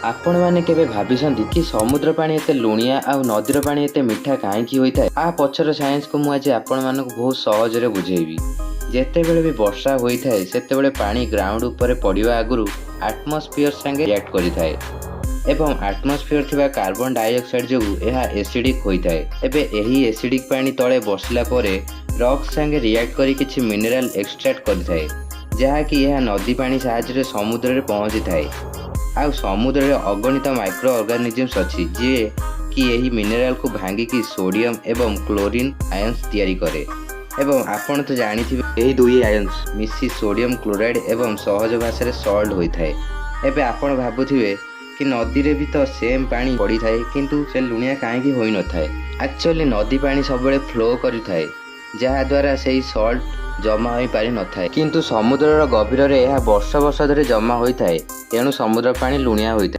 आपण मैंने केबे भाबिसंती कि समुद्र पानी एते लुणिया आउ नदीर पानी एते मिठा काहेकि होइताए। आ पछर साइंस को मु आज आपण मानक बहुत सहजरे बुझेइबी। जेतेबेले भी वर्षा होइताए सेतेबेले पानी ग्राउंड ऊपर पड़िवा आगुरु एटमॉस्फेयर संगे रिएक्ट करिताए एवं एटमॉस्फेयर थिबा कार्बन डाइऑक्साइड जोगु एहा एसिडिक होइताए। एबे एही एसिडिक पानी तळे बसिला परे रॉक संगे रिएक्ट करी किछि मिनरल एक्सट्रैक्ट करिताए, जहा कि एहा नदी पानी साहाय्य समुद्र रे पहुंची थाए। आउ समुद्र रे अगणित माइक्रो ऑर्गेनिजम्स अछि जे कि एही मिनरल को भांगी की सोडियम एवं क्लोरीन आयन्स तैयारी करे। एवं आपण तो जानिथिबे एही दुई आयन्स मिसी सोडियम क्लोराइड एवं सहज भाषा रे सॉल्ट होइथाए। एबे आपण भाबुथिबे कि नदी रे भी तो सेम पानी पड़ी थाए किंतु से लुणिया काहेकि होई न थाए। एक्चुअली नदी पानी सबले फ्लो करि थाए जहा द्वारा सेही सॉल्ट जमा होई पारि न थाए, किंतु समुद्र गभीर रे यह वर्ष वर्ष धरि जमा होई थाए, तेणु समुद्र पानी लुणिया होई थाए।